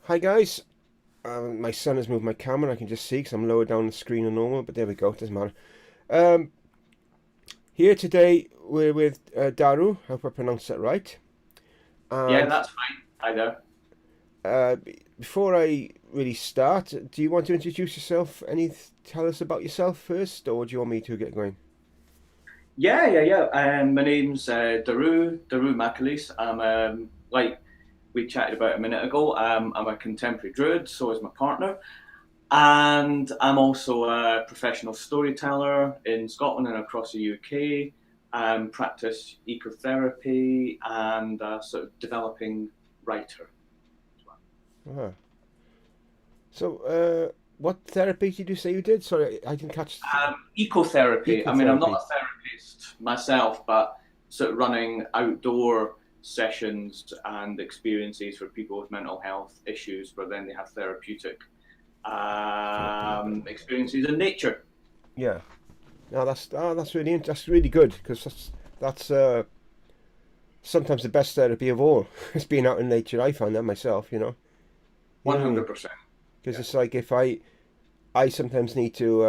Hi guys. My son has moved my camera. I can just see because I'm lower down the screen than normal. But there we go. It doesn't matter. Um, Here today we're with Daru. I hope I pronounced that right. Yeah, And that's fine. Hi there. before I really start, do you want to introduce yourself? Tell us about yourself first, or do you want me to get going? Yeah. My name's Daru Macalis. Like we chatted about a minute ago. I'm a contemporary druid, so is my partner, and I'm also a professional storyteller in Scotland and across the UK. Practice ecotherapy and sort of developing writer as well. Ah. So, what therapy did you say you did? Sorry, I didn't catch Ecotherapy. I mean, I'm not ecotherapy. a therapist myself, but sort of running outdoor sessions and experiences for people with mental health issues, where then they have therapeutic Therapy. experiences in nature. Yeah. No, that's really good because that's sometimes the best therapy of all is being out in nature. I find that myself, you know. You know One what I mean? hundred percent. Because Yeah. it's like if I sometimes need to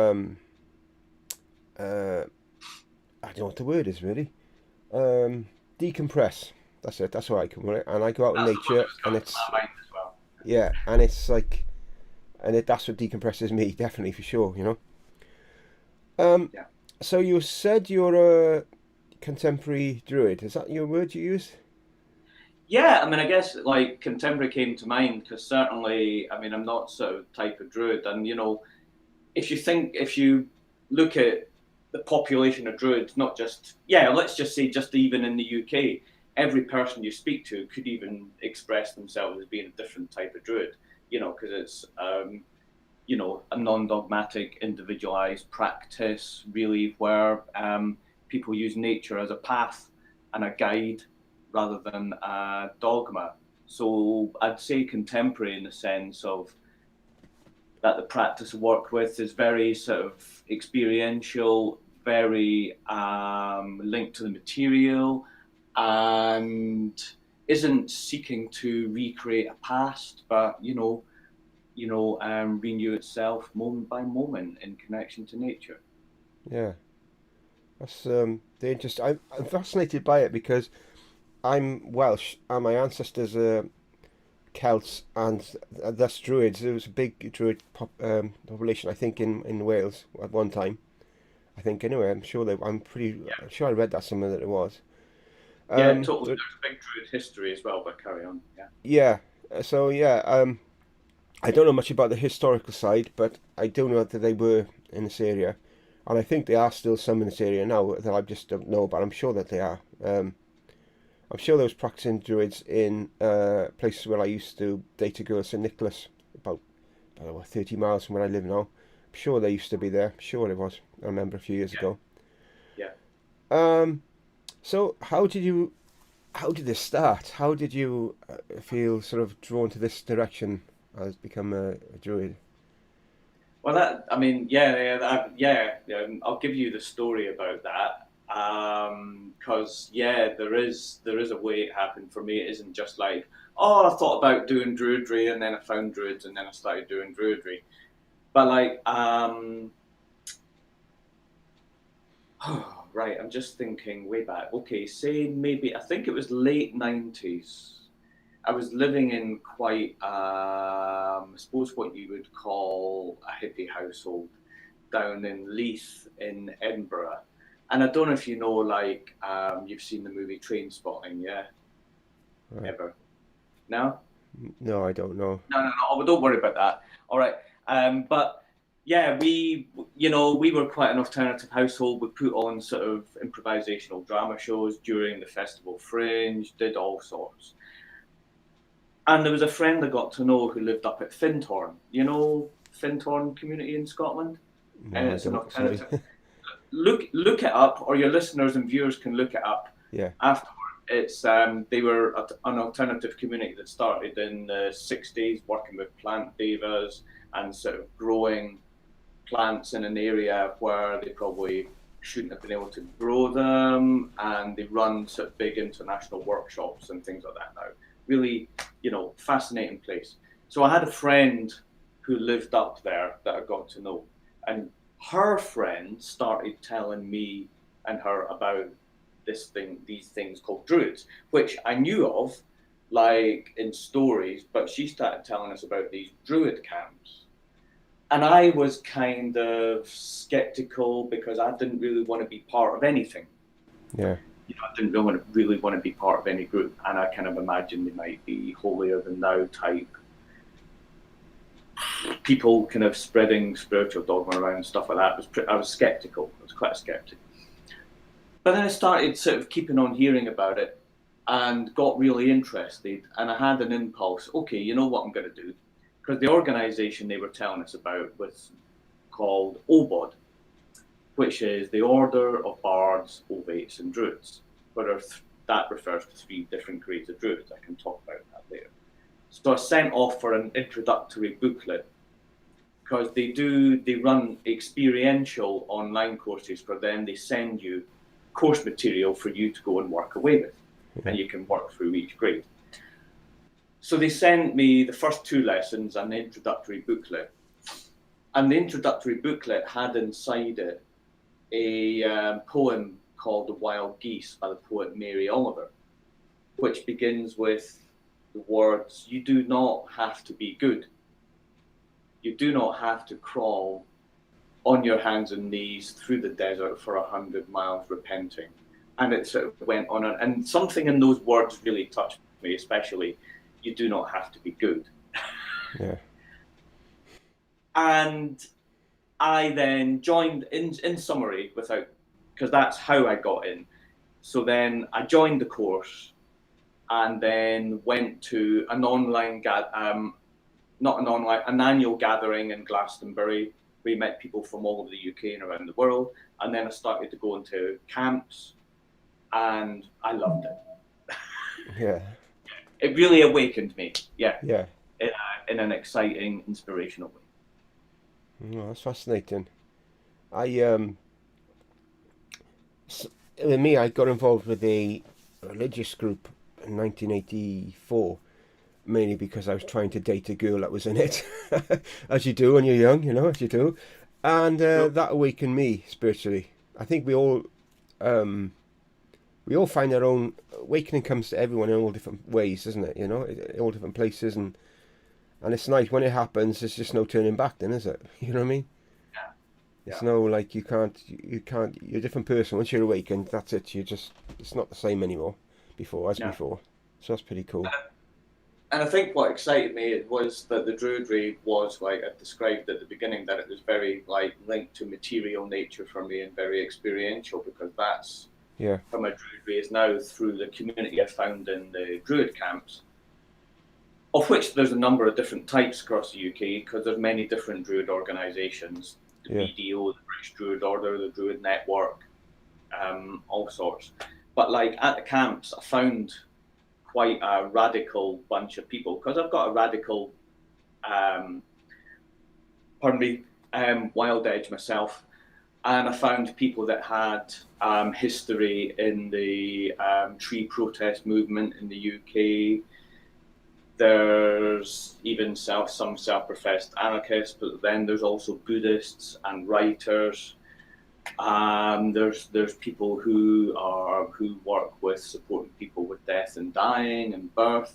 uh, I don't know what the word is really. Um, Decompress. That's it. That's what I call it. And I go out in That's the word nature, that was and coming to it's my mind as well. yeah, and it's like, that's what decompresses me, definitely for sure. You know. Um, Yeah. so you said you're a contemporary druid. Is that your word you use? Yeah, I mean, I guess like contemporary came to mind because certainly, I mean, I'm not sort of type of druid, and if you look at the population of druids, not just let's just say just even in the UK, every person you speak to could even express themselves as being a different type of druid. Because it's a non-dogmatic, individualized practice, really, where people use nature as a path and a guide rather than a dogma. So I'd say contemporary in the sense of that the practice worked with is very sort of experiential, very linked to the material, and isn't seeking to recreate a past, but renew itself moment by moment in connection to nature. Yeah, that's the interest. I'm fascinated by it because I'm Welsh and my ancestors are Celts and thus Druids. There was a big Druid population, I think, in Wales at one time. I think anyway. I'm sure I read that somewhere that it was. Yeah, totally. But There's a big Druid history as well, but carry on. Yeah. yeah. I don't know much about the historical side, but I do know that they were in this area, and I think there are still some in this area now that I just don't know. But I'm sure that they are. I'm sure there was practicing druids in places where I used to date a girl, St Nicholas, about I don't know, 30 miles from where I live now. I'm sure they used to be there. I'm sure it was. I remember a few years Yeah. ago. Yeah. Um, so how did this start? How did you feel sort of drawn to this direction as become a druid? Well, that I mean, I'll give you the story about that. Because there is a way it happened for me. It isn't just like, oh, I thought about doing druidry and then I found druids and then I started doing druidry. But like, right, I'm just thinking way back. Okay, say maybe I think it was late 90s. I was living in quite, I suppose, what you would call a hippie household down in Leith in Edinburgh. And I don't know if you know, like, you've seen the movie Train Spotting, yeah? Right. Ever? No? No, I don't know. No. Oh, well, don't worry about that. All right. But yeah, we were quite an alternative household. We put on sort of improvisational drama shows during the festival Fringe, did all sorts. And there was a friend I got to know who lived up at Fintorn. You know Fintorn community in Scotland? And No, I it's an don't. Sorry. alternative. Look it up, or your listeners and viewers can look it up Yeah. afterward. It's they were an alternative community that started in the '60s, working with plant devas and sort of growing plants in an area where they probably shouldn't have been able to grow them, and they run sort of big international workshops and things like that now. Really, fascinating place. So I had a friend who lived up there that I got to know, and her friend started telling me and her about these things called druids, which I knew of, like in stories, but she started telling us about these druid camps. And I was kind of skeptical because I didn't really want to be part of anything. Yeah. I didn't really want to be part of any group, and I kind of imagined they might be holier than thou type people, kind of spreading spiritual dogma around and stuff like that. I was skeptical. I was quite a skeptic. But then I started sort of keeping on hearing about it and got really interested. And I had an impulse. Okay, you know what I'm going to do? Because the organisation they were telling us about was called OBOD, which is the Order of Bards, Ovates and Druids. That refers to 3 different grades of Druids. I can talk about that later. So I sent off for an introductory booklet because they run experiential online courses for them. They send you course material for you to go and work away with, and you can work through each grade. So they sent me the first 2 lessons and the introductory booklet. And the introductory booklet had inside it a poem called The Wild Geese by the poet Mary Oliver, which begins with the words, "You do not have to be good. You do not have to crawl on your hands and knees through the desert for 100 miles repenting." And it sort of went on, and something in those words really touched me, especially, you do not have to be good. Yeah. And I then joined, in summary, because that's how I got in. So then I joined the course and then went to an annual gathering in Glastonbury. We met people from all over the UK and around the world. And then I started to go into camps, and I loved it. Yeah. It really awakened me. Yeah. Yeah. In an exciting, inspirational way. Oh, that's fascinating. With me, I got involved with a religious group in 1984, mainly because I was trying to date a girl that was in it, as you do when you're young, as you do, and that awakened me spiritually. I think we all find our own awakening. Comes to everyone in all different ways, doesn't it? In all different places, and it's nice when it happens. There's just no turning back, then, is it? You know what I mean? It's no, like, you can't, you're a different person. Once you're awakened, that's it. It's not the same anymore before. So that's pretty cool. And I think what excited me was that the Druidry was, like I described at the beginning, that it was very, like, linked to material nature for me and very experiential, because that's how my Druidry is now, through the community I found in the Druid camps, of which there's a number of different types across the UK, because there's many different Druid organisations. The BDO, the British Druid Order, the Druid Network, all sorts. But, like, at the camps, I found quite a radical bunch of people, because I've got a radical, wild edge myself, and I found people that had history in the tree protest movement in the UK. There's even some self-professed anarchists, but then there's also Buddhists and writers. There's people who work with supporting people with death and dying and birth.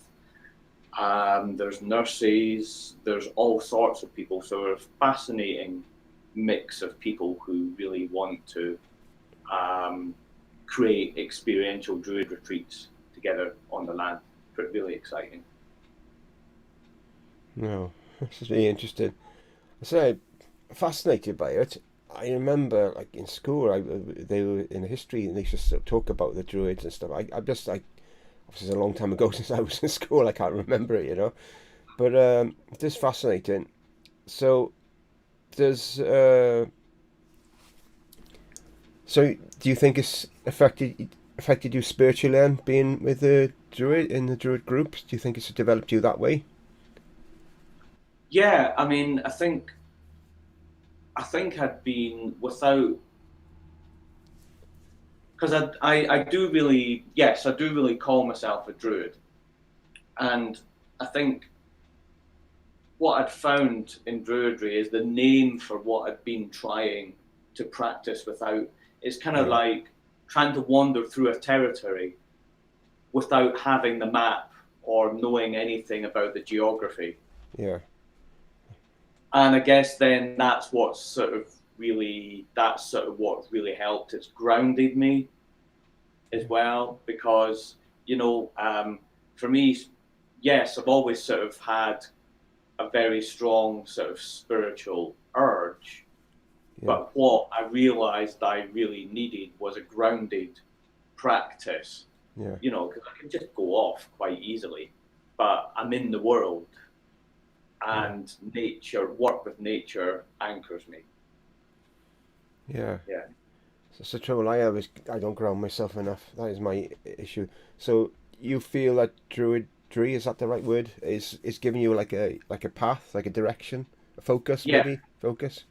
There's nurses. There's all sorts of people. So there's a fascinating mix of people who really want to create experiential Druid retreats together on the land. But really exciting. No, this is really interesting. I say, fascinated by it. I remember, like, in school, they were in history, and they used to talk about the Druids and stuff. I'm just like, obviously, it's a long time ago since I was in school. I can't remember it, But it is fascinating. So, so do you think it's affected you spiritually then, being with the Druid in the Druid groups? Do you think it's developed you that way? Yeah, I mean, I think I'd been without, because I do really, yes, I do really call myself a Druid, and I think what I'd found in Druidry is the name for what I'd been trying to practice without. It's kind of Yeah. like trying to wander through a territory without having the map or knowing anything about the geography. Yeah. And I guess then that's what sort of what really helped. It's grounded me as well because, for me, yes, I've always sort of had a very strong sort of spiritual urge. Yeah. But what I realized I really needed was a grounded practice, Yeah. because I can just go off quite easily. But I'm in the world, Yeah. and work with nature anchors me. Yeah. Yeah. That's the trouble I have is I don't ground myself enough. That is my issue. So you feel that druidry, is that the right word? Is giving you like a path, like a direction, a focus Yeah. maybe? Focus?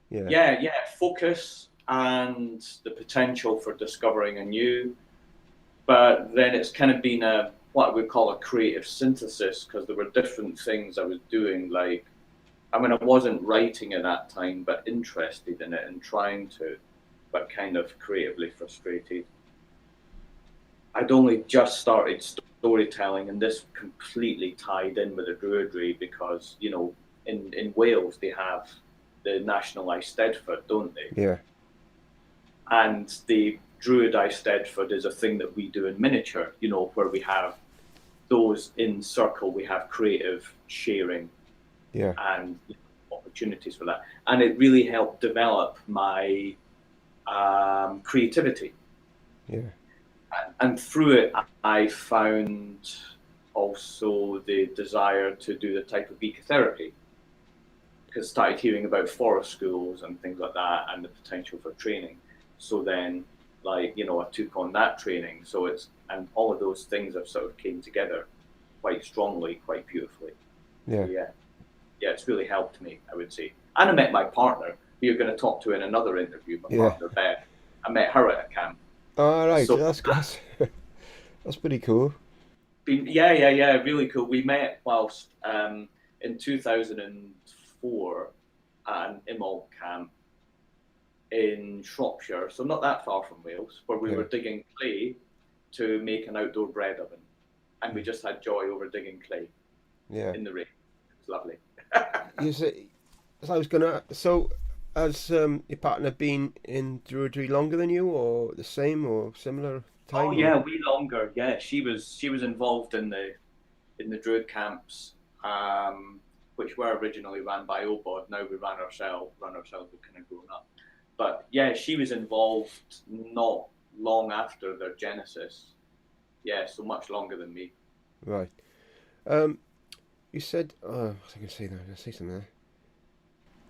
Yeah. Yeah. Focus and the potential for discovering a new. But then it's kind of been what I would call a creative synthesis because there were different things I was doing. Like, I mean, I wasn't writing at that time, but interested in it and trying to, but kind of creatively frustrated. I'd only just started storytelling, and this completely tied in with the Druidry because, in Wales they have the National Eisteddfod, don't they? Yeah. And the Druid Eisteddfod is a thing that we do in miniature, where we have those in circle, we have creative sharing Yeah. and opportunities for that. And it really helped develop my creativity. Yeah. And through it, I found also the desire to do the type of ecotherapy because I started hearing about forest schools and things like that and the potential for training. So then, I took on that training. And all of those things have sort of came together quite strongly, quite beautifully. So Yeah. yeah, it's really helped me, I would say. And I met my partner, who you're going to talk to in another interview, my Yeah. partner, Beth. I met her at a camp. All right. So, That's pretty cool. yeah, really cool. We met whilst in 2004 at an Immalt camp in Shropshire, so not that far from Wales, where we Yeah. were digging clay to make an outdoor bread oven. And we just had joy over digging clay Yeah. in the rain. It was lovely. You say, so I was gonna. So, has your partner been in Druidry longer than you, or the same, or similar Oh time, or? yeah, we longer. Yeah, she was involved in the Druid camps, which were originally ran by OBOD. Now we run ourselves. We've kind of grown up. But yeah, she was involved not long after their genesis. Yeah, so much longer than me. Right. Um, you said. Oh, what was I gonna say now? I was gonna say something there.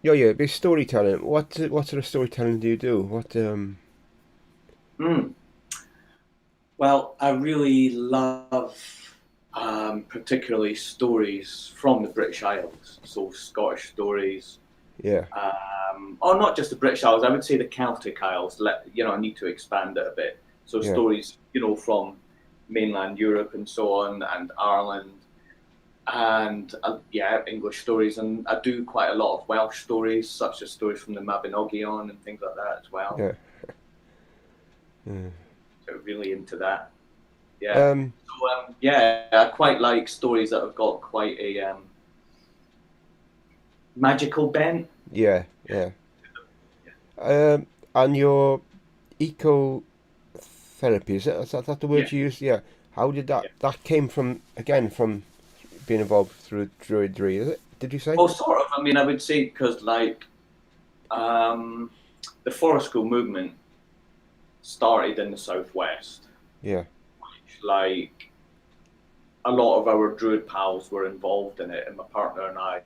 Yeah, yeah. But storytelling. What sort of storytelling do you do? What? Mm. Well, I really love particularly stories from the British Isles, so Scottish stories. Yeah. Or not just the British Isles, I would say the Celtic Isles. I need to expand it a bit. So Yeah. stories, from mainland Europe and so on, and Ireland, and English stories. And I do quite a lot of Welsh stories, such as stories from the Mabinogion and things like that as well. Yeah. Mm. So really into that. Yeah. Um. So I quite like stories that have got quite a magical bent. Yeah. Yeah. And your ecotherapy, is that the Yeah. word you use? Yeah. How did Yeah. that came from again from being involved through Druidry? Is it? Did you say? Well, sort of. I mean, I would say because um, the forest school movement started in the southwest. Yeah. Like a lot of our Druid pals were involved in it, and my partner and I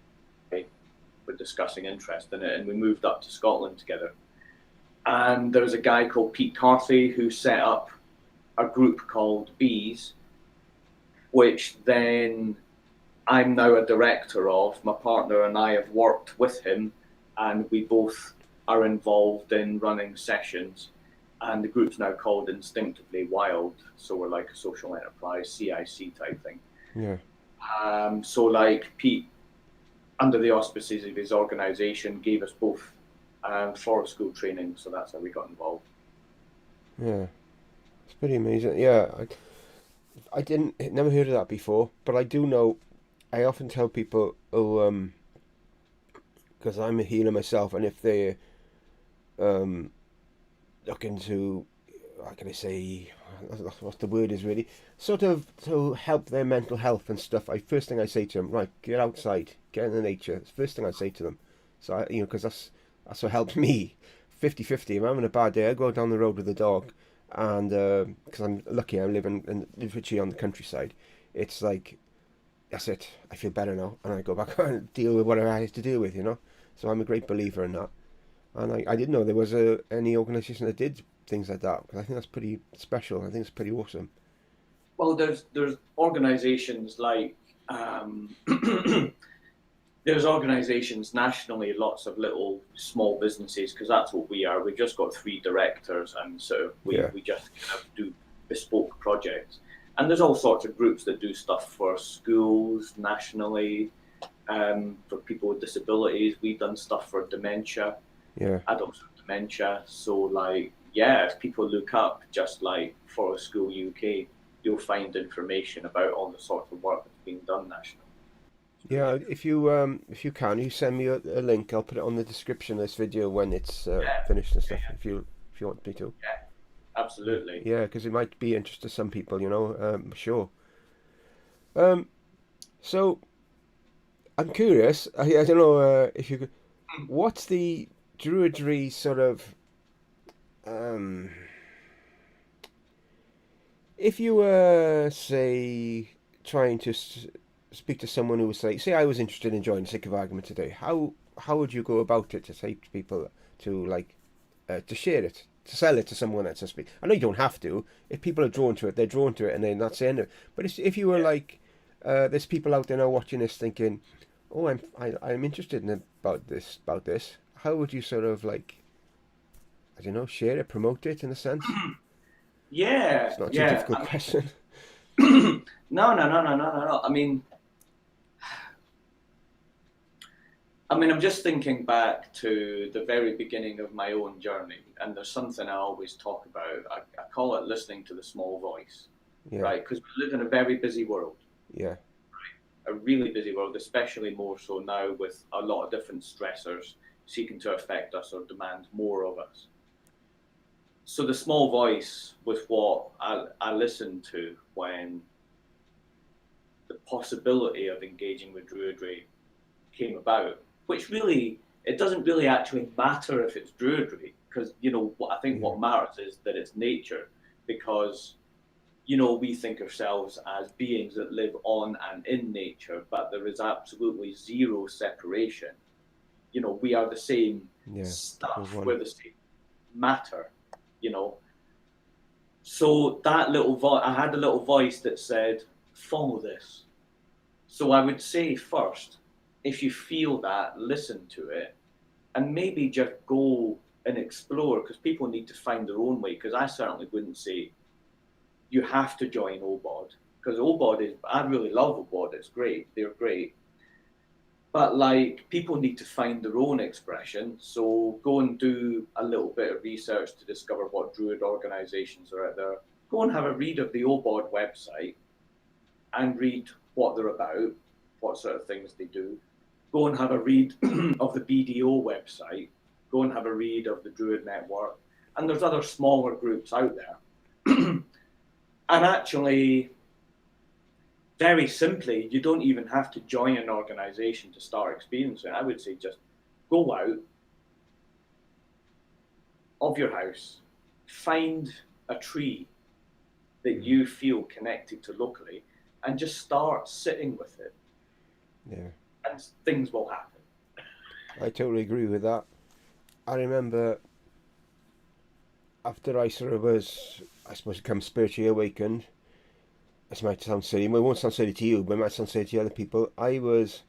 were discussing interest in it, and we moved up to Scotland together. And there was a guy called Pete Carthy who set up a group called Bees, which then I'm now a director of. My partner and I have worked with him, and we both are involved in running sessions. And the group's now called Instinctively Wild, so we're like a social enterprise, CIC type thing. Yeah. So like Pete under the auspices of his organisation, gave us both forest school training. So that's how we got involved. Yeah, it's pretty amazing. Yeah, I didn't never heard of that before, but I do know. I often tell people, oh, because I'm a healer myself, and if they look into, how can I say, what the word is really, sort of to help their mental health and stuff. First thing I say to them, right, get outside, get in the nature. It's the first thing I say to them. So because that's what helps me. 50-50. If I'm having a bad day, I go down the road with the dog, and because I'm lucky, I'm living literally on the countryside. It's like that's it. I feel better now, and I go back and deal with whatever I have to deal with. So I'm a great believer in that. And I didn't know there was any organisation that did things like that, because I think that's pretty special. I think it's pretty awesome. Well, there's organisations like there's organisations nationally, lots of little small businesses, because that's what we are. We've just got 3 directors, and so Yeah. we just kind of do bespoke projects. And there's all sorts of groups that do stuff for schools nationally, for people with disabilities. We've done stuff for dementia, Yeah. adults with dementia. So, like, yeah, if people look up just like Forest School UK, you'll find information about all the sorts of work that's being done nationally. Yeah, if you can, you send me a link. I'll put it on the description of this video when it's Yeah, finished and yeah, stuff. If you want me to. yeah, absolutely. Yeah, because it might be interest to some people. Sure. Um, so I'm curious. I don't know if you could. What's the Druidry sort of um, if you were say trying to speak to someone who was say I was interested in joining, sake of argument today, how would you go about it to say to people to like to share it, to sell it to someone else to speak? I know you don't have to. If people are drawn to it, they're drawn to it, and then that's the end of it. But if you were Yeah. like, there's people out there now watching this thinking, oh, I'm interested in about this. How would you sort of like, I don't know, share it, promote it in a sense? Yeah, It's not too yeah. difficult question. No, no, no, no, no, no, no. I'm just thinking back to the very beginning of my own journey, and there's something I always talk about. I call it listening to the small voice, Yeah, right? Because we live in a very busy world, yeah, a really busy world, especially more so now with a lot of different stressors seeking to affect us or demand more of us. So the small voice was what I listened to when the possibility of engaging with Druidry came about, which really, it doesn't really actually matter if it's Druidry, because, what I think yeah, what matters is that it's nature, because, we think ourselves as beings that live on and in nature, but there is absolutely zero separation. We are the same yeah. We're stuff, one. we're the same matter, you know. So that little voice, I had a little voice that said, follow this. So I would say first, if you feel that, listen to it, and maybe just go and explore, because people need to find their own way. Because I certainly wouldn't say you have to join OBOD, because OBOD is, I really love OBOD, it's great, they're great. But like, people need to find their own expression. So go and do a little bit of research to discover what Druid organizations are out there. Go and have a read of the OBOD website and read what they're about, what sort of things they do. Go and have a read of the BDO website. Go and have a read of the Druid Network. And there's other smaller groups out there. And actually, very simply, you don't even have to join an organization to start experiencing it. I would say just go out of your house, find a tree that you feel connected to locally, and just start sitting with it, Yeah, and things will happen. I totally agree with that. I remember after I sort of was, I suppose, become spiritually awakened. This might sound silly, but it won't sound silly to you, but it might sound silly to other people. I was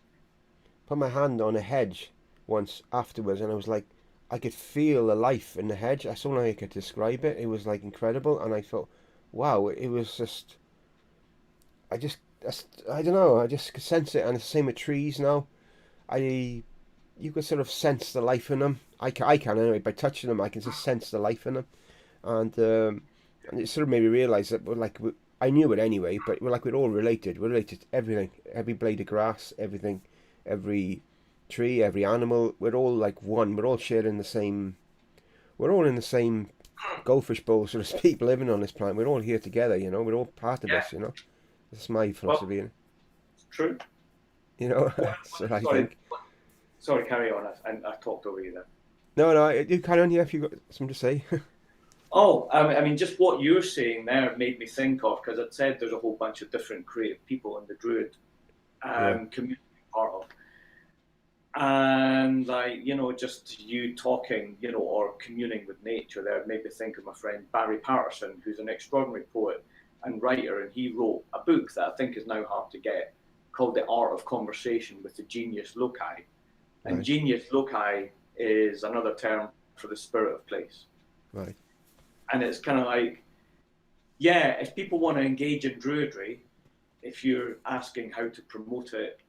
put my hand on a hedge once afterwards, and I was like, I could feel the life in the hedge. I saw how I could describe it. It was like incredible, and I thought, wow, it was just, I don't know, I just could sense it, and it's the same with trees now. you can sort of sense the life in them. I can anyway. By touching them, I can just sense the life in them, and it sort of made me realise that I knew it anyway, but we're all related. We're related to everything, every blade of grass, everything, every tree, every animal. We're all like one. We're all sharing the same. We're all in the same goldfish bowl, so to speak, living on this planet. We're all here together. We're all part of Yeah. this. That's my Well, philosophy. it's true. That's what I Sorry, think. sorry, carry on. I talked over you there. No, you carry on here if you've got something to say. Oh, I mean, just what you're saying there made me think of, because it said there's a whole bunch of different creative people in the Druid Yeah, community part of. And just you talking, or communing with nature there made me think of my friend Barry Patterson, who's an extraordinary poet and writer, and he wrote a book that I think is now hard to get called The Art of Conversation with the Genius Loci. And right, genius loci is another term for the spirit of place. right. And it's kind of like, yeah, if people want to engage in Druidry, if you're asking how to promote it,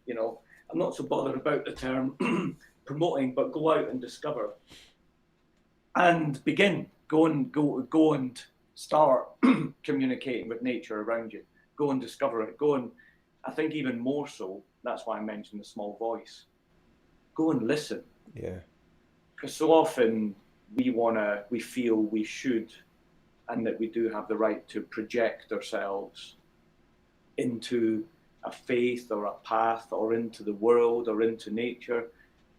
I'm not so bothered about the term promoting, but go out and discover and begin. Go and start communicating with nature around you. Go and discover it. I think even more so, that's why I mentioned the small voice. Go and listen. Yeah, Because so often we feel we should, and that we do have the right to project ourselves into a faith or a path or into the world or into nature.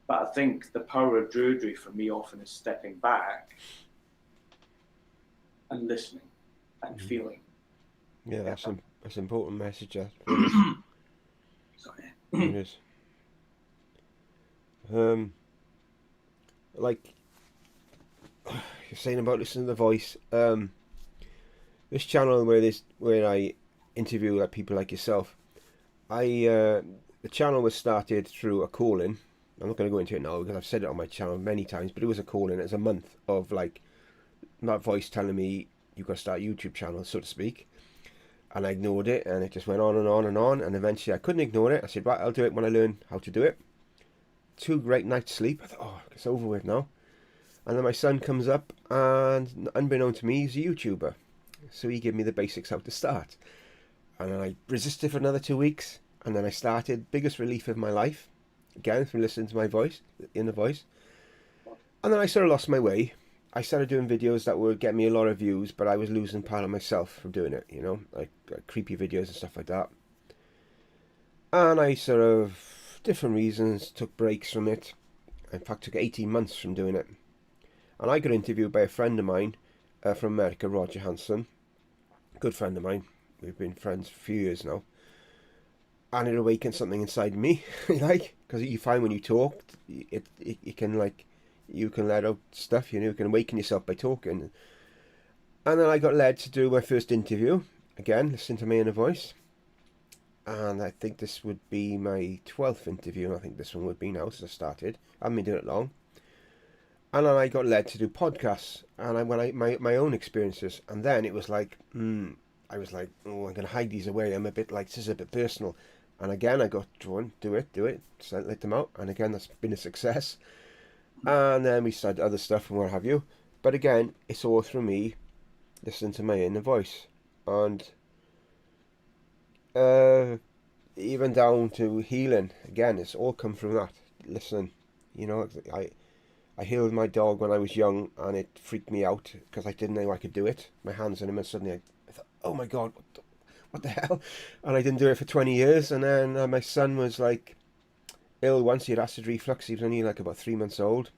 But I think the power of Druidry for me often is stepping back and listening and feeling. yeah. That's an important message. That Sorry. it is. Like you're saying about listening to the voice. This channel where I interview people like yourself. The channel was started through a calling. I'm not going to go into it now because I've said it on my channel many times, but it was a calling. It was a month of that voice telling me you've got to start a YouTube channel, so to speak. And I ignored it, and it just went on and on and on. And eventually I couldn't ignore it. I said, right, I'll do it when I learn how to do it. 2 great nights sleep. I thought, oh, it's over with now. And then my son comes up, and unbeknown to me, he's a YouTuber. So he gave me the basics how to start. And then I resisted for another 2 weeks, and then I started. Biggest relief of my life, again, from listening to my voice, inner voice. And then I sort of lost my way. I started doing videos that would get me a lot of views, but I was losing part of myself from doing it, like creepy videos and stuff like that. And I sort of, different reasons, took breaks from it. In fact, took 18 months from doing it. And I got interviewed by a friend of mine from America, Roger Hanson. Good friend of mine. We've been friends for a few years now. And it awakened something inside me, because you find when you talk, it can you can let out stuff, you can awaken yourself by talking. And then I got led to do my first interview, again, listen to my inner voice. And I think this would be my 12th interview, and I think this one would be now since I started. I haven't been doing it long. And then I got led to do podcasts, and my own experiences. And then it was like, I was like, oh, I'm going to hide these away. I'm a bit like, this is a bit personal. And again, I got drawn, do it, so I let them out. And again, that's been a success. And then we started other stuff and what have you. But again, it's all through me listening to my inner voice. And even down to healing, again, it's all come from that, listening. I healed my dog when I was young, and it freaked me out because I didn't know I could do it. My hands on him, and suddenly I thought, oh my God, what the hell? And I didn't do it for 20 years. And then my son was ill once. He had acid reflux. He was only about 3 months old.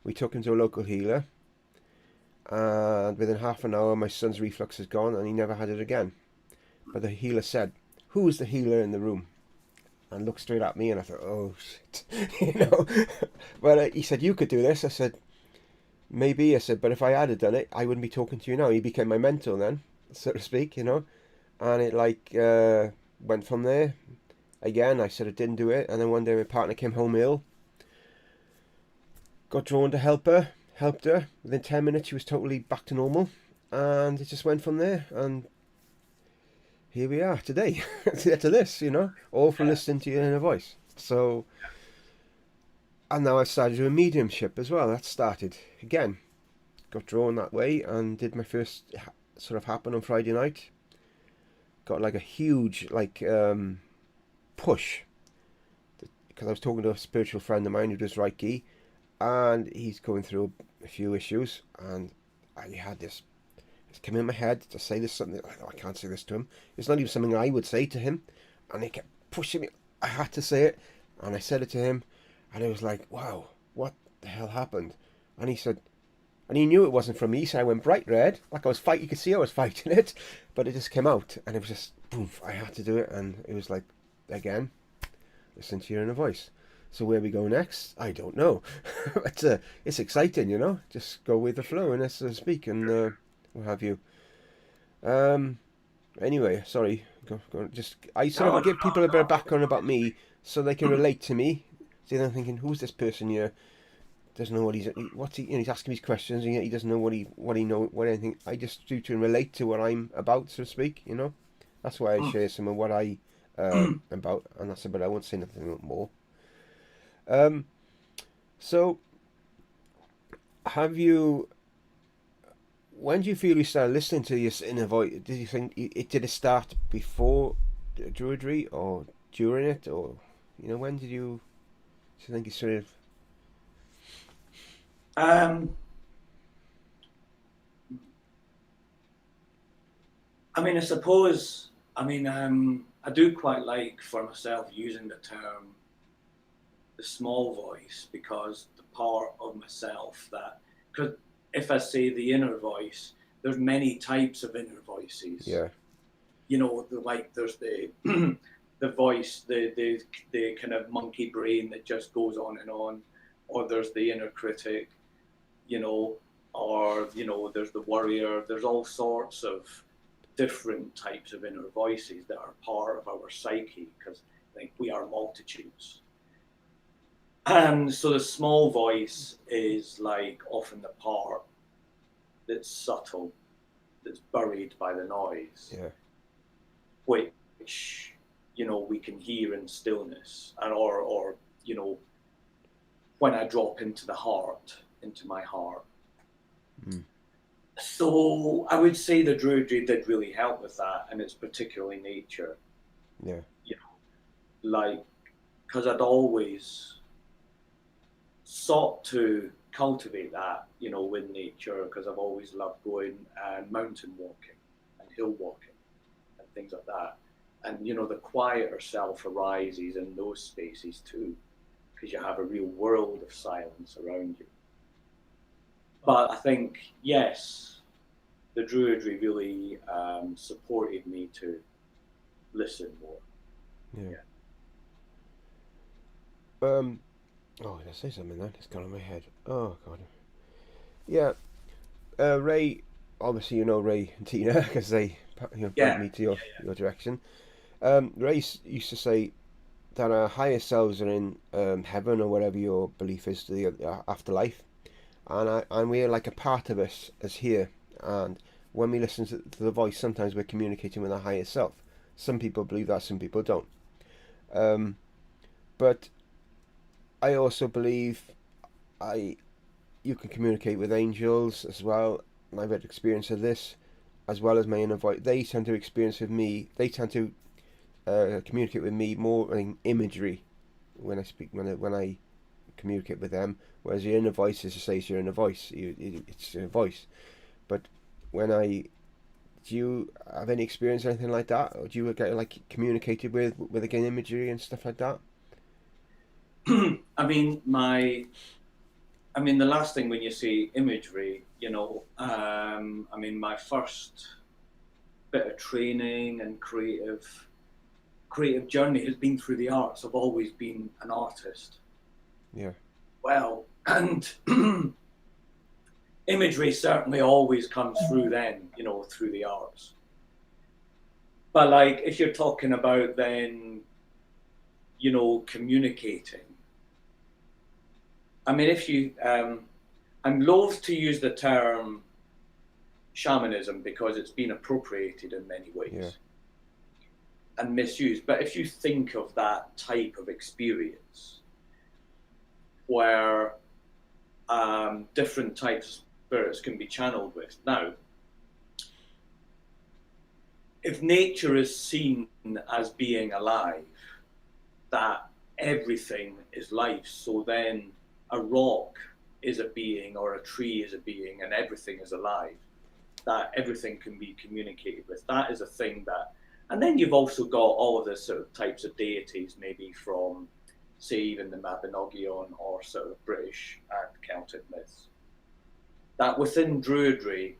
We took him to a local healer, and within half an hour my son's reflux is gone, and he never had it again. But the healer said, who's the healer in the room? And looked straight at me, and I thought, oh shit. But he said, you could do this. I said, maybe. I said, but if I had done it, I wouldn't be talking to you now. He became my mentor then, so to speak, and it went from there. Again, I said I didn't do it, and then one day my partner came home ill. Got drawn to help her, helped her. Within 10 minutes, she was totally back to normal, and it just went from there. And here we are today, to this, all from listening to your inner voice. So, And now I've started doing mediumship as well. That started again. Got drawn that way and did my first sort of happen on Friday night. Got like a huge push because I was talking to a spiritual friend of mine who does Reiki, and he's going through a few issues, and I had this. It's come in my head to say this something. I can't say this to him. It's not even something I would say to him, and he kept pushing me. I had to say it, and I said it to him, and it was like, wow, what the hell happened? And he said, and he knew it wasn't from me, so I went bright red, like I was fighting. You could see I was fighting it, but it just came out, and it was just boom. I had to do it, and it was like, again, listen to your inner voice. So where we go next, I don't know. But it's exciting, you know. Just go with the flow, and so to speak, and what have you. Anyway, sorry. Just I sort of give people a bit of background about me so they can relate to me. See, they're thinking, who's this person here? Doesn't know what's he. You know, he's asking these questions, and yet he doesn't know what anything. I just do to relate to what I'm about, so to speak. You know, that's why I share some of what I about, and that's about. I won't say nothing more. So have you? When do you feel you started listening to your inner voice? Did you think did it start before Druidry or during it, or when do you think you sort of? I mean, I suppose. I mean, I do quite like for myself using the term the small voice, because the part of myself that, because if I say the inner voice, there's many types of inner voices. Yeah. You know, there's the the voice, the kind of monkey brain that just goes on, or there's the inner critic, or there's the warrior. There's all sorts of different types of inner voices that are part of our psyche, because I think we are multitudes. And so the small voice is like often the part that's subtle, that's buried by the noise, Yeah. which we can hear in stillness, and or when I drop into my heart. So I would say the Druidry did really help with that, and it's particularly nature. Yeah. Because I'd always sought to cultivate that, with nature, because I've always loved going and mountain walking and hill walking and things like that. And, the quieter self arises in those spaces too, because you have a real world of silence around you. But I think, yes, the Druidry really supported me to listen more. Yeah. Oh, did I say something then? It's gone in my head. Oh, God. Yeah. Ray, obviously Ray and Tina, because they point me to your direction. Ray used to say that our higher selves are in heaven, or whatever your belief is, to the afterlife. And we're like a part of us as here. And when we listen to the voice, sometimes we're communicating with our higher self. Some people believe that, some people don't. But I also believe you can communicate with angels as well, and I've had experience of this, as well as my inner voice. They tend to experience with me. They tend to communicate with me more in imagery when I speak, when I communicate with them. Whereas your inner voice is to say it's your inner voice. It's your voice. But do you have any experience or anything like that, or do you get communicated with again imagery and stuff like that? I mean, the last thing when you say imagery, my first bit of training and creative journey has been through the arts. I've always been an artist. Yeah. Well, and imagery certainly always comes through then, through the arts. But if you're talking about then, communicating, I mean, if you, I'm loath to use the term shamanism because it's been appropriated in many ways and misused. But if you think of that type of experience, where different types of spirits can be channeled with. Now, if nature is seen as being alive, that everything is life, so then a rock is a being or a tree is a being and everything is alive, that everything can be communicated with. That is a thing that, and then you've also got all of the sort of types of deities, maybe from, say, even the Mabinogion or sort of British and Celtic myths, that within Druidry,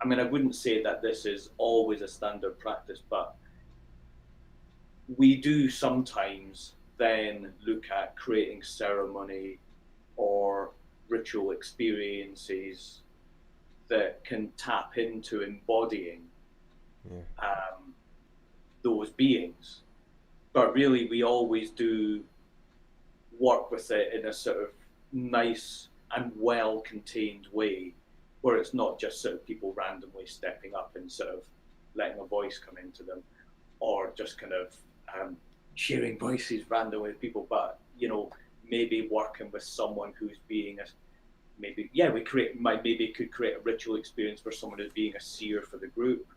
I mean, I wouldn't say that this is always a standard practice, but we do sometimes then look at creating ceremony or ritual experiences that can tap into embodying those beings. But really, we always do work with it in a sort of nice and well-contained way, where it's not just sort of people randomly stepping up and sort of letting a voice come into them, or just kind of sharing voices randomly with people, but maybe working with someone who's being a maybe could create a ritual experience for someone who's being a seer for the group,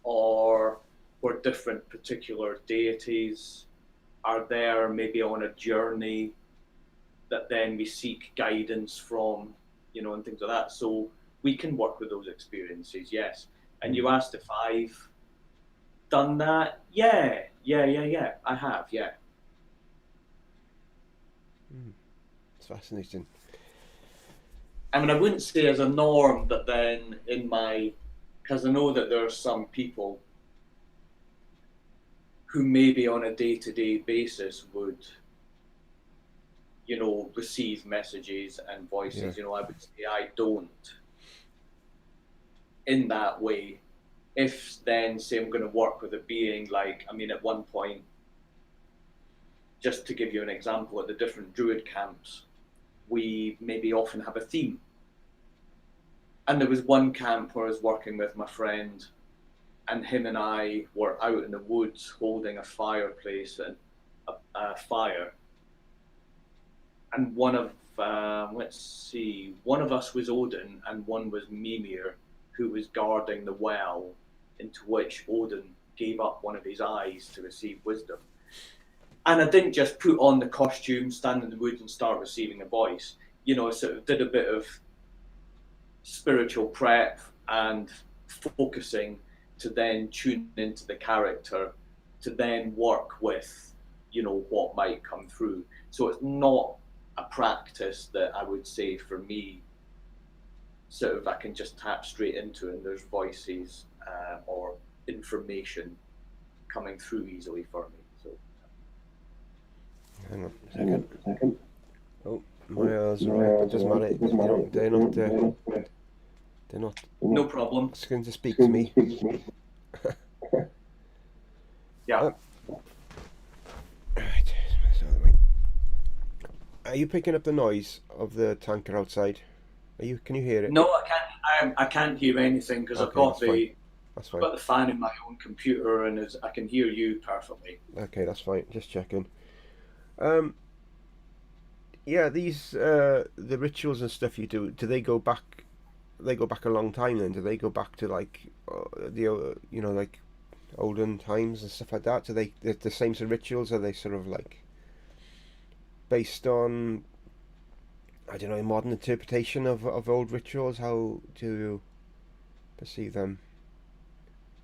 or where different particular deities are there maybe on a journey that then we seek guidance from, and things like that. So we can work with those experiences, yes. And you asked if I've done that. Yeah. I have, yeah. It's fascinating. I mean, I wouldn't say as a norm, but then because I know that there are some people who maybe on a day-to-day basis would, receive messages and voices. I would say I don't in that way. If then, say, I'm going to work with a being, like, I mean, at one point, just to give you an example, at the different Druid camps, we maybe often have a theme. And there was one camp where I was working with my friend, and him and I were out in the woods holding a fireplace and a fire. And one of us was Odin and one was Mimir, who was guarding the well into which Odin gave up one of his eyes to receive wisdom. And I didn't just put on the costume, stand in the woods and start receiving a voice. I sort of did a bit of spiritual prep and focusing to then tune into the character, to then work with, what might come through. So it's not a practice that I would say for me, sort of I can just tap straight into and there's voices or information coming through easily for me. So hang on a second. Oh, my eyes are right, but it doesn't matter. They're not. No problem. It's going to speak to me. Yeah. Right. Are you picking up the noise of the tanker outside? Can you hear it? No, I can't. I can't hear anything because Okay, I've got that's fine. got the fan in my own computer, and I can hear you perfectly. Okay, that's fine. Just checking. Yeah, these the rituals and stuff you do. Do they go back? They go back a long time. Then do they go back to like like olden times and stuff like that? Do they the same sort of rituals? Are they sort of like based on, I don't know, modern interpretation of old rituals? How do you perceive them?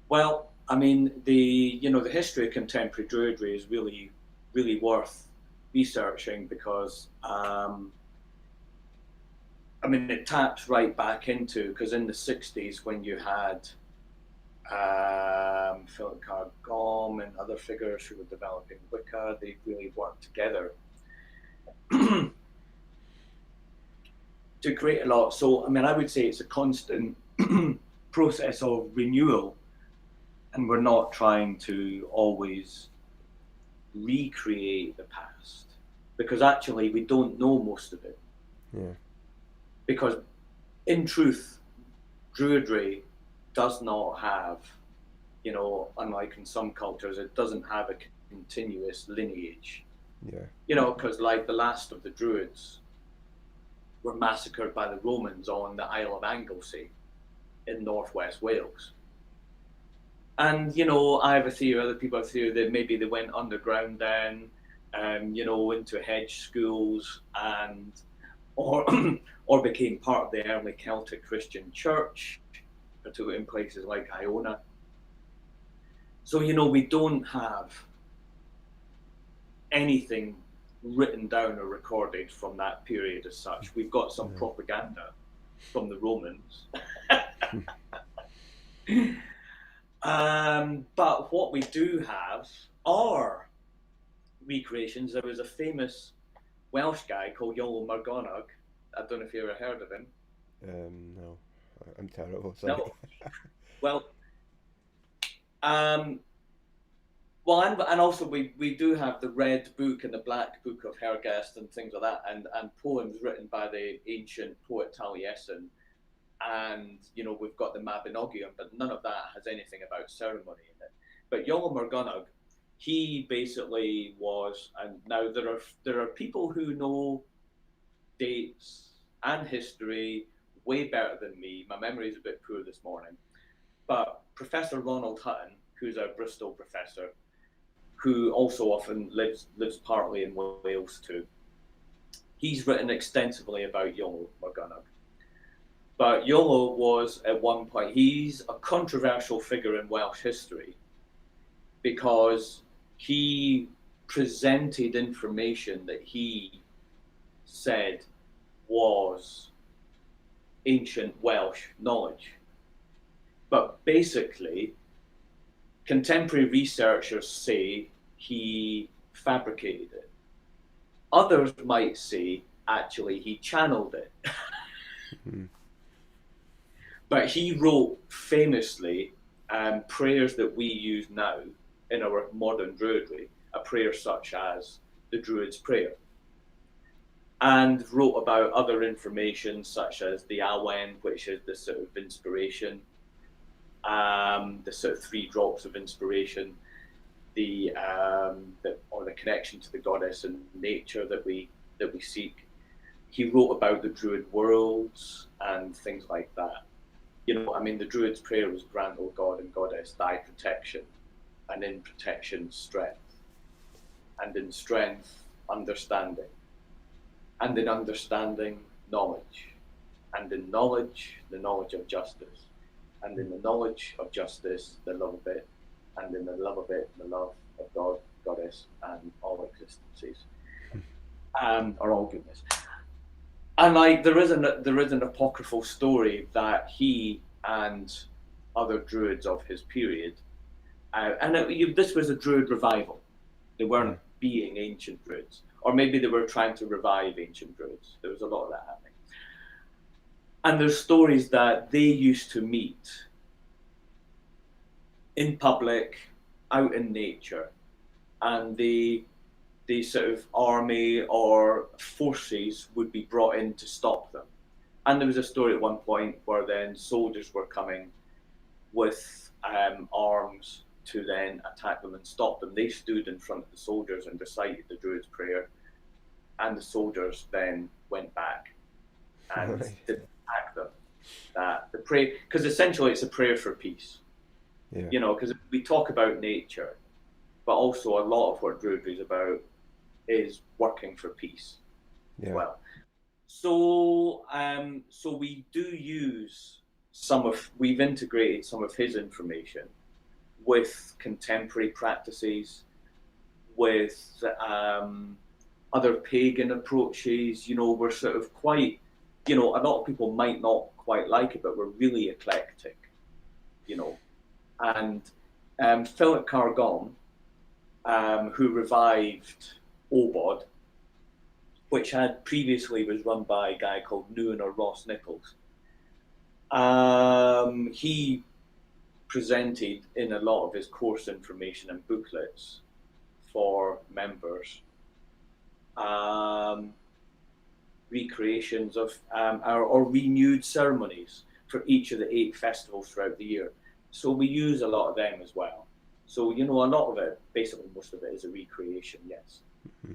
Well, I mean, the history of contemporary Druidry is really, really worth researching because I mean, it taps right back into, because in the 60s when you had Philip Carr-Gomm and other figures who were developing Wicca, they really worked together to create a lot. So, I mean, I would say it's a constant process of renewal, and we're not trying to always recreate the past because actually we don't know most of it. Yeah. Because in truth, Druidry does not have, unlike in some cultures, it doesn't have a continuous lineage. Yeah. You know, because like the last of the Druids were massacred by the Romans on the Isle of Anglesey in northwest Wales. And, you know, I have a theory, other people have a theory that maybe they went underground then, you know, into hedge schools and, or, or became part of the early Celtic Christian church, particularly in places like Iona. So, you know, we don't have anything written down or recorded from that period as such. We've got some propaganda from the Romans. But what we do have are recreations. There was a famous Welsh guy called Iolo Morgannwg. I don't know if you ever heard of him. No, I'm terrible. Sorry. No. Well, um, well, and also we do have the Red Book and the Black Book of Hergest and things like that, and poems written by the ancient poet Taliesin. And, you know, we've got the Mabinogion, but none of that has anything about ceremony in it. But Iolo Morgannwg, he basically was, and now there are people who know dates and history way better than me. My memory is a bit poor this morning. But Professor Ronald Hutton, who's our Bristol professor, who also often lives partly in Wales too, he's written extensively about Iolo Morgannwg. But Iolo was at one point, he's a controversial figure in Welsh history because he presented information that he said was ancient Welsh knowledge. But basically, contemporary researchers say he fabricated it. Others might say, actually, he channeled it. But he wrote famously prayers that we use now in our modern Druidry, a prayer such as the Druid's Prayer, and wrote about other information such as the Awen, which is the sort of inspiration, the sort of 3 drops of inspiration, or the connection to the goddess and nature that we seek. He wrote about the Druid worlds and things like that. You know, I mean, the Druid's prayer was grant, O God and Goddess, thy protection, and in protection, strength, and in strength, understanding, and in understanding, knowledge, and in knowledge, the knowledge of justice, and in the knowledge of justice, the love of it, and in the love of it, the love of God, Goddess, and all existences, or all goodness. And like there is an apocryphal story that he and other Druids of his period, this was a Druid revival. They weren't being ancient Druids, or maybe they were trying to revive ancient Druids. There was a lot of that happening. And there's stories that they used to meet in public, out in nature, and the sort of army or forces would be brought in to stop them. And there was a story at one point where then soldiers were coming with arms to then attack them and stop them. They stood in front of the soldiers and recited the Druid's prayer, and the soldiers then went back and didn't attack them. The prayer, because essentially it's a prayer for peace. Yeah. You know, because we talk about nature, but also a lot of what Druidry is about is working for peace as well. So we do use we've integrated some of his information with contemporary practices, with other pagan approaches. You know, we're sort of quite, you know, a lot of people might not quite like it, but we're really eclectic, you know. And Philip Cargon, who revived OBOD, which had previously was run by a guy called Newen or Ross Nichols. He presented in a lot of his course information and booklets for members recreations of or renewed ceremonies for each of the 8 festivals throughout the year. So we use a lot of them as well. So, you know, a lot of it, basically most of it is a recreation, yes.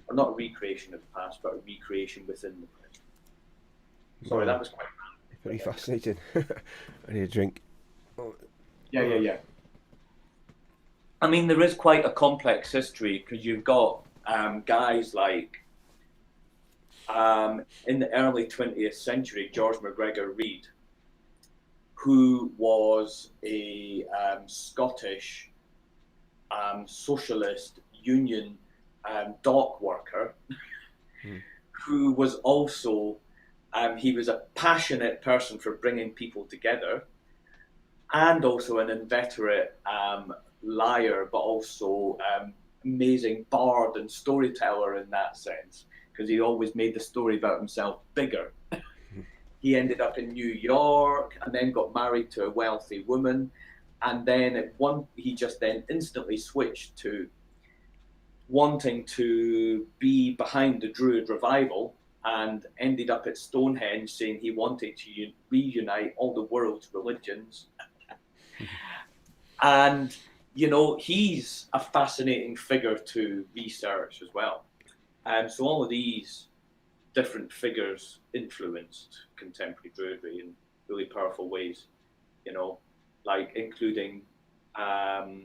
or not a recreation of the past, but a recreation within the present. Sorry, Well, that was quite very random. fascinating. I need a drink. Oh, Yeah, yeah, oh. yeah. I mean, there is quite a complex history because you've got guys like in the early 20th century, George MacGregor Reed, who was a Scottish socialist union dock worker, Hmm. who was also he was a passionate person for bringing people together, and also an inveterate liar, but also amazing bard and storyteller in that sense, because he always made the story about himself bigger. He ended up in New York and then got married to a wealthy woman, and then at one he just then instantly switched to wanting to be behind the Druid revival and ended up at Stonehenge saying he wanted to reunite all the world's religions. And, you know, he's a fascinating figure to research as well. And so all of these different figures influenced contemporary Druidry in really powerful ways, you know, like including, um,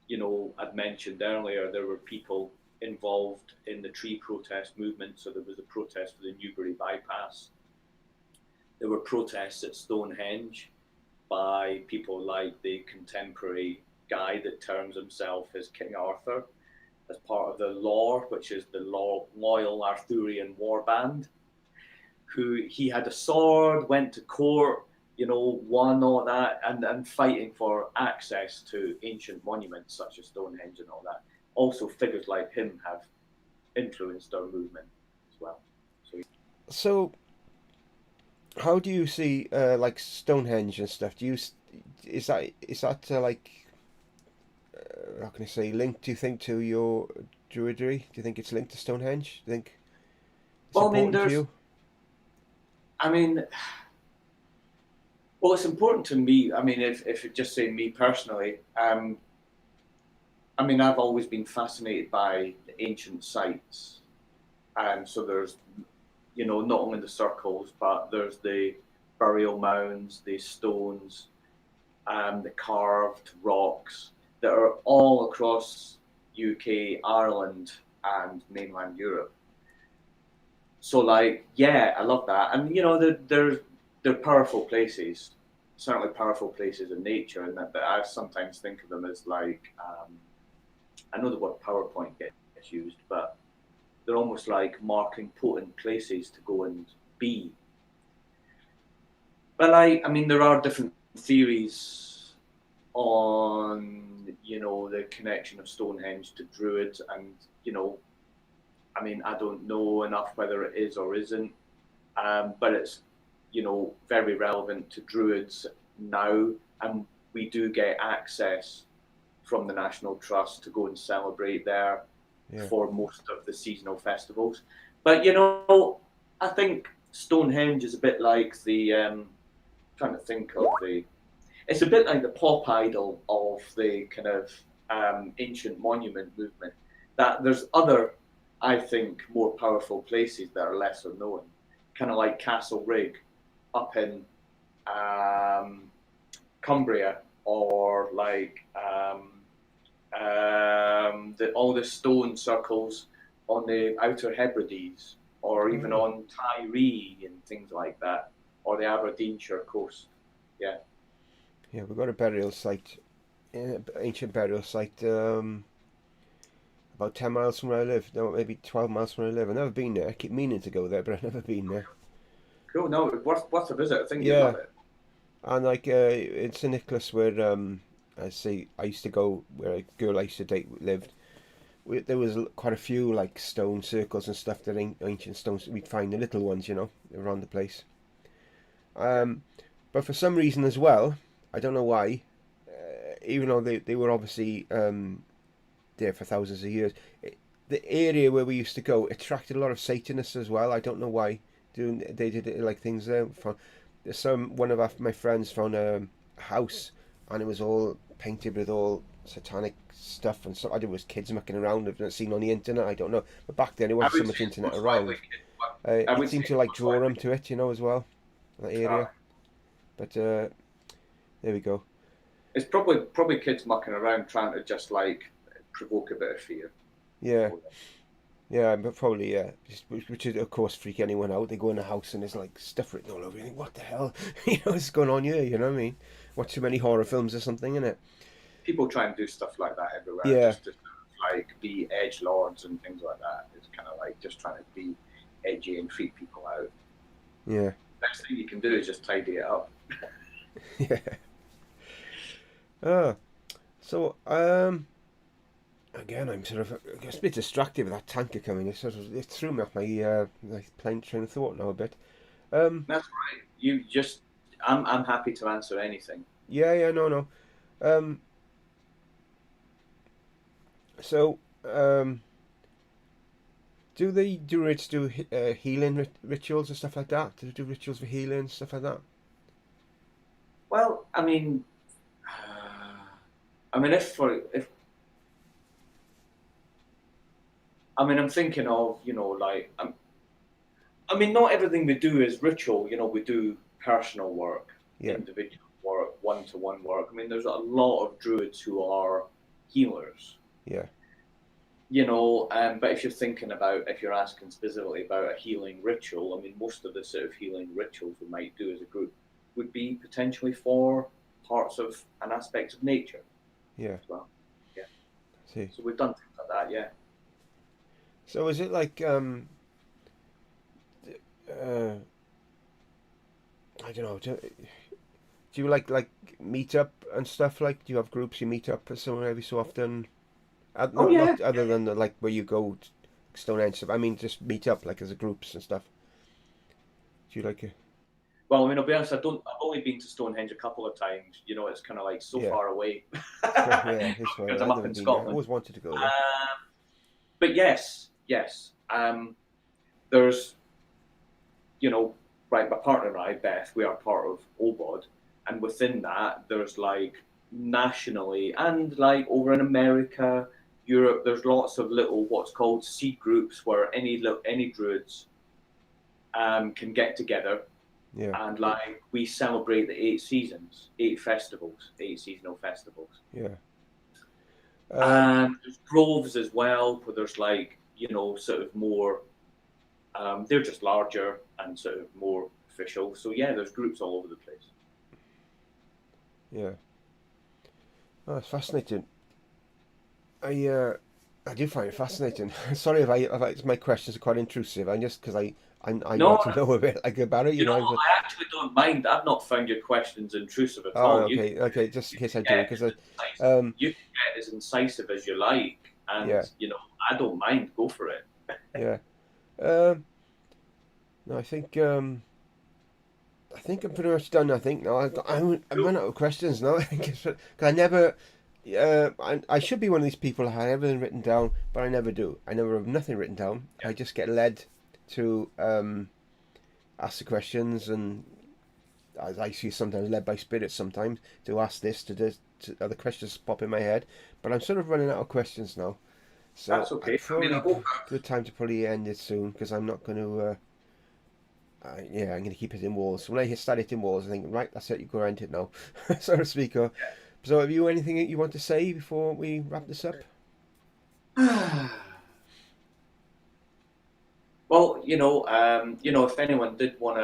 you know, I'd mentioned earlier, there were people involved in the tree protest movement. So there was a protest for the Newbury bypass. There were protests at Stonehenge by people like the contemporary guy that terms himself as King Arthur, as part of the lore, which is the loyal Arthurian war band, who he had a sword, went to court, you know, won all that, and fighting for access to ancient monuments such as Stonehenge and all that. Also, figures like him have influenced our movement as well. So, So, how do you see like Stonehenge and stuff? Is that like how can I say linked? Do you think to your Druidry? Do you think it's linked to Stonehenge? Do you think it's well, I mean, important to there's, you? I mean, well, it's important to me. I mean, if it just say me personally, I mean, I've always been fascinated by the ancient sites. And so there's, you know, not only the circles, but there's the burial mounds, the stones, the carved rocks that are all across UK, Ireland, and mainland Europe. So, like, yeah, I love that, and you know, they're powerful places, certainly powerful places in nature, and that. But I sometimes think of them as like, I know the word PowerPoint gets used, but they're almost like marking potent places to go and be. But I mean, there are different theories on, you know, the connection of Stonehenge to Druids, and you know, I mean, I don't know enough whether it is or isn't, but it's, you know, very relevant to Druids now, and we do get access from the National Trust to go and celebrate there Yeah. for most of the seasonal festivals. But you know, I think Stonehenge is a bit like the trying to think of the. It's a bit like the pop idol of the kind of ancient monument movement. That there's other, I think, more powerful places that are lesser known, kind of like Castle Rig up in um, Cumbria, or like all the stone circles on the Outer Hebrides, or even Oh. on Tiree and things like that, or the Aberdeenshire coast. Yeah. Yeah, we've got a burial site, ancient burial site, about 10 miles from where I live. No, maybe 12 miles from where I live. I've never been there. I keep meaning to go there, but I've never been there. Cool. No, worth a visit. I think you'd Yeah, love it. and like in St Nicholas, where I used to go where a girl I used to date lived. There was quite a few like stone circles and stuff that ancient stones. We'd find the little ones, around the place. Um, but for some reason as well, I don't know why. Even though they were obviously there for thousands of years, the area where we used to go attracted a lot of Satanists as well. I don't know why. They did it like things there. One of my friends found a house, and it was all painted with all satanic stuff and stuff. I don't know, it was kids mucking around. I've not seen on the internet. I don't know. But back then, there I wasn't so would say much it's internet most around. likely kids. I It would say seemed to it's like most draw them likely. to it, as well, that area. But there we go. It's probably kids mucking around trying to just like provoke a bit of fear. Yeah. Yeah, but probably, yeah. Which is, of course, freak anyone out. They go in the house and there's like stuff written all over. You think, what the hell? What's going on here? You know what I mean? Watch too many horror films or something, innit? People try and do stuff like that everywhere, Yeah, just to like be edge lords and things like that. It's kind of like just trying to be edgy and freak people out. yeah, Next thing you can do is just tidy it up. yeah. Ah, so, again, I'm sort of, I guess, a bit distracted with that tanker coming. It threw me off my plain train of thought now a bit. Um, That's right. You just, I'm happy to answer anything. yeah, yeah, no, no. Um, so, do the Druids do healing rituals and stuff like that? Do they do rituals for healing and stuff like that? Well, I mean, if I mean, I'm thinking of like I mean, not everything we do is ritual. We do personal work, Yeah, individual work, one-to-one work. I mean, there's a lot of druids who are healers. yeah, But if you're asking specifically about a healing ritual, I mean, most of the sort of healing rituals we might do as a group would be potentially for parts of an aspect of nature yeah. as well. Yeah. See. So we've done things like that. Yeah. So is it like uh, I don't know. Do you like meet up and stuff? Like, do you have groups you meet up somewhere every so often? Oh Not yeah. not other than like where you go to Stonehenge stuff. I mean, just meet up like as a groups and stuff. Do you like it? Well, I mean, I'll be honest. I've only been to Stonehenge a couple of times. It's kind of like so Yeah, far away yeah. This one because I'm I've up never in been there. I Scotland. always wanted to go there. Um, but yes, yes. There's, you know, right. My partner and I, Beth, we are part of OBOD, and within that, there's like nationally and like over in America, Europe. There's lots of little what's called seed groups where any druids can get together Yeah, and like we celebrate the 8 seasons, 8 festivals, 8 seasonal festivals. yeah, And there's groves as well, where there's like sort of more. They're just larger and sort of more official. So yeah, there's groups all over the place. yeah. Oh, it's fascinating. I I do find it fascinating. Sorry if my questions are quite intrusive. I'm just because I No, want to know a bit like about it. I actually don't mind. I've not found your questions intrusive at Oh, all. okay, okay. Just in You case I can do, get because as incisive, um, you can get as incisive as you like, and yeah, I don't mind. Go for it. yeah. Um, no, I think I'm pretty much done. I think no, I'm Cool. run out of questions now. I think because I never. I should be one of these people who have everything written down, but I never do. I never have nothing written down. I just get led to ask the questions, and I see sometimes led by spirits sometimes to ask this to this. To other questions pop in my head, but I'm sort of running out of questions now. So That's I okay. I mean, I probably hope good time to probably end it soon because I'm not going to. Yeah, I'm going to keep it in walls. So when I start hitting walls, I think right, that's it. You go around it now, so to speak. So have you anything that you want to say before we wrap this up? that. Well, if anyone did want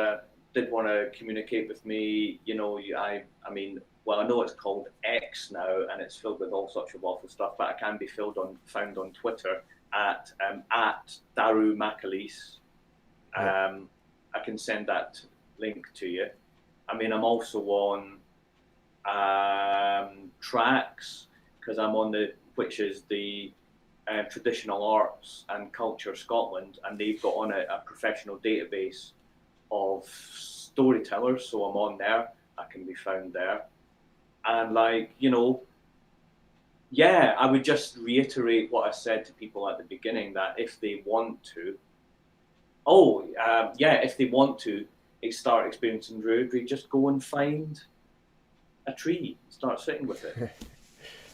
to communicate with me, I mean, well, I know it's called X now, and it's filled with all sorts of awful stuff, but I can be found on Twitter at Daru Macalis. Yeah, I can send that link to you. I mean, I'm also on tracks because I'm on which is the Traditional Arts and Culture Scotland, and they've got on a professional database of storytellers. So I'm on there. I can be found there, and yeah, I would just reiterate what I said to people at the beginning that if they want to, if they want to start experiencing druidry, just go and find a tree, start sitting with it.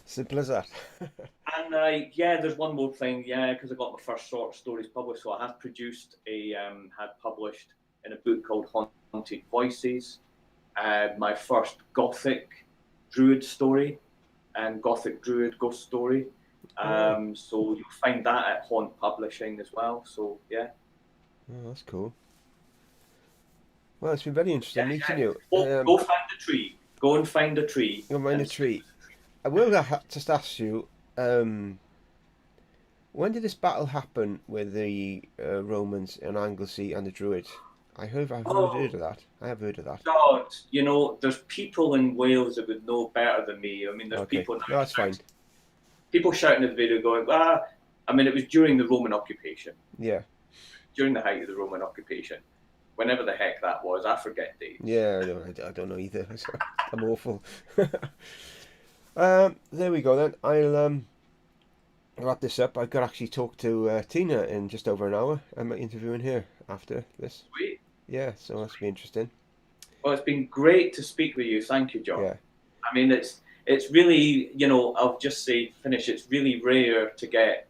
Simple as that. And yeah, there's one more thing. Yeah, because I got my first short stories published, so I have produced had published in a book called Haunted Voices, my first Gothic Druid story and Gothic Druid ghost story. So you'll find that at Haunt Publishing as well. So yeah, Oh, that's cool. Well, it's been very interesting meeting you. go find a tree. Go and find a tree You're mine a and treat. I will just ask you, um, when did this battle happen with the Romans and Anglesey and the Druids? I've heard oh of that. I have heard of that. God, there's people in Wales that would know better than me. I mean, there's Okay, people now no, that's fine. people shouting at the video going, I mean, it was during the Roman occupation, Yeah, during the height of the Roman occupation. Whenever the heck that was, I forget dates. yeah, I don't know either. I'm awful. There we go then. I'll wrap this up. I've got to actually talk to Tina in just over an hour. I'm interviewing her after this. Sweet. Yeah, so that's be interesting. Well, it's been great to speak with you. Thank you, John. Yeah, I mean, it's really, I'll just say, finish. It's really rare to get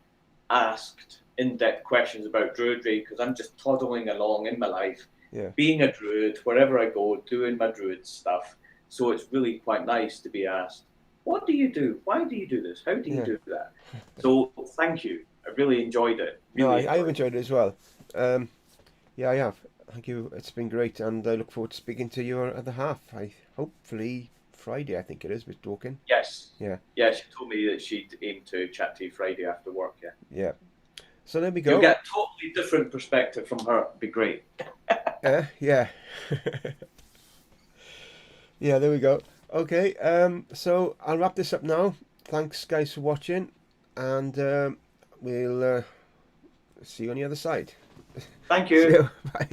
asked in-depth questions about Druidry because I'm just toddling along in my life, yeah, being a Druid, wherever I go, doing my Druid stuff. So it's really quite nice to be asked, what do you do? Why do you do this? How do you yeah. do that? So thank you. I really enjoyed it. No, Really I have enjoyed it as well. Yeah, I have. Thank you. It's been great, and I look forward to speaking to your other half. Hopefully Friday, I think it is, with Dorkin. Yes. Yeah, Yeah, she told me that she'd aim to chat to you Friday after work, yeah. yeah. So there we You'll go. get a totally different perspective from her. It'd be great. Yeah, yeah. There we go. Okay. So I'll wrap this up now. Thanks, guys, for watching, and we'll see you on the other side. Thank See you. you. Bye.